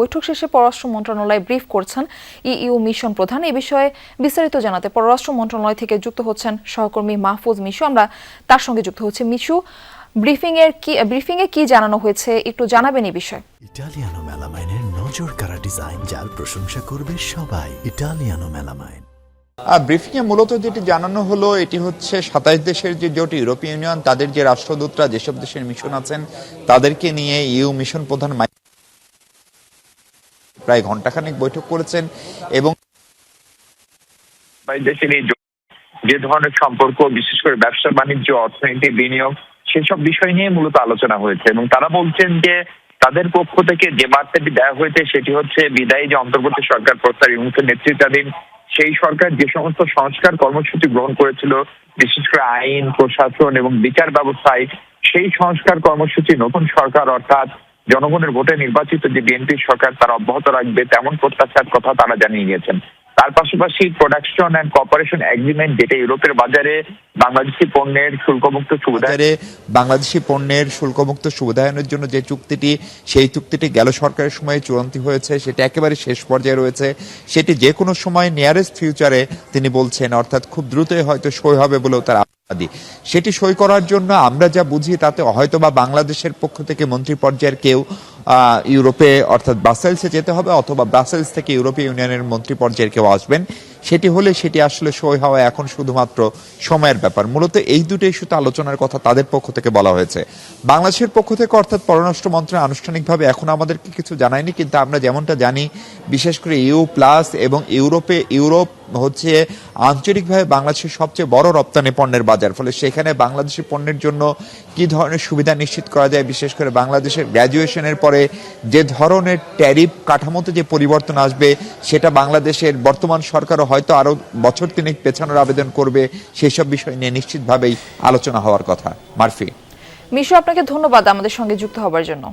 বৈঠক শেষে পররাষ্ট্র মন্ত্রণালয় ব্রিফ করছেন ইইউ মিশন প্রধান। এ বিষয়ে বিস্তারিত জানাতে পররাষ্ট্র মন্ত্রণালয় থেকে যুক্ত হচ্ছেন সহকর্মী মাহফুজ মিশু। আমরা তার সঙ্গে যুক্ত হচ্ছে। মিশু, ব্রিফিং এ কি জানানো হয়েছে একটু জানাবেন এই বিষয়ে। ইটালিয়ানো মেলামাইনের নজর কাড়া ডিজাইন, যার প্রশংসা করবে সবাই। Italiano melamine. ব্রিফিং এ মূলত যেটি জানানো হলো, এটি হচ্ছে 27 দেশের যে জোট ইউরোপীয় ইউনিয়ন, তাদের যে রাষ্ট্রদূতরা যেসব দেশের মিশন আছেন তাদেরকে নিয়ে ইউ মিশন প্রধান প্রায় ঘণ্টাখানেক বৈঠক করেছেন এবং দেশের এই যে ধরনের সম্পর্ক, বিশেষ করে ব্যবসা বাণিজ্য, অর্থনীতি, বিনিয়োগ, সেসব বিষয় নিয়ে মূলত আলোচনা হয়েছে। এবং তারা বলছেন যে তাদের পক্ষ থেকে যে বার্তাটি দেওয়া হয়েছে সেটি হচ্ছে বিদায়ী যে অন্তর্বর্তী সরকার প্রস্তাব ইউনূসের নেতৃত্বাধীন সেই সরকার যে সমস্ত সংস্কার কর্মসূচি গ্রহণ করেছিল, বিশেষ করে আইন, প্রশাসন এবং বিচার ব্যবস্থায়, সেই সংস্কার কর্মসূচি নতুন সরকার অর্থাৎ জনগণের ভোটে নির্বাচিত যে বিএনপি সরকার তারা অব্যাহত রাখবে, তেমন প্রত্যাশার কথা তারা জানিয়ে গেছেন। তার পাশাপাশি প্রোডাকশন অ্যান্ড কোঅপারেশন এগ্রিমেন্ট, যেটা ইউরোপের বাজারে বাংলাদেশি পণ্যের শুল্কমুক্ত সুবিধায়নের জন্য যে চুক্তিটি, সেই চুক্তিটি গেল সরকারের সময়ে চূড়ান্ত হয়েছে, সেটা একেবারে শেষ পর্যায়ে রয়েছে। সেটি যে কোনো সময় নিয়ারেস্ট ফিউচারে তিনি বলছেন, অর্থাৎ খুব দ্রুতই হয়তো সই হবে বলেও তার আশাবাদী। সেটি সই করার জন্য আমরা যা বুঝি তাতে হয়তোবা বাংলাদেশের পক্ষ থেকে মন্ত্রী পর্যায়ের কেউ ইউরোপে অর্থাৎ ব্রাসেলসে যেতে হবে, অথবা ব্রাসেলস থেকে ইউরোপীয় ইউনিয়নের মন্ত্রী পর্যায়ের কেউ আসবেন। সেটি হলে সেটি আসলে সই হওয়া এখন শুধুমাত্র সময়ের ব্যাপার। মূলত এই দুটো ইস্যুতে আলোচনার কথা তাদের পক্ষ থেকে বলা হয়েছে। বাংলাদেশের পক্ষ থেকে অর্থাৎ পররাষ্ট্র মন্ত্রণালয় আনুষ্ঠানিকভাবে এখন আমাদেরকে কিছু জানায়নি, কিন্তু আমরা যেমনটা জানি, বিশেষ করে ইউ প্লাস এবং ইউরোপ হচ্ছে আঞ্চলিকভাবে বাংলাদেশের সবচেয়ে বড় রপ্তানি পণ্যের বাজার। ফলে সেখানে বাংলাদেশি পণ্যের জন্য কি ধরনের সুবিধা নিশ্চিত করা যায়, বিশেষ করে বাংলাদেশের গ্র্যাজুয়েশনের পরে যে ধরনের ট্যারিফ কাঠামোতে যে পরিবর্তন আসবে, সেটা বাংলাদেশের বর্তমান সরকারও হয়তো আরো বছর তিনেক পেছানোর আবেদন করবে, সেই সব বিষয় নিয়ে নিশ্চিতভাবেই আলোচনা হওয়ার কথা। মারফি। মিশু, আপনাকে ধন্যবাদ আমাদের সঙ্গে যুক্ত হবার জন্য।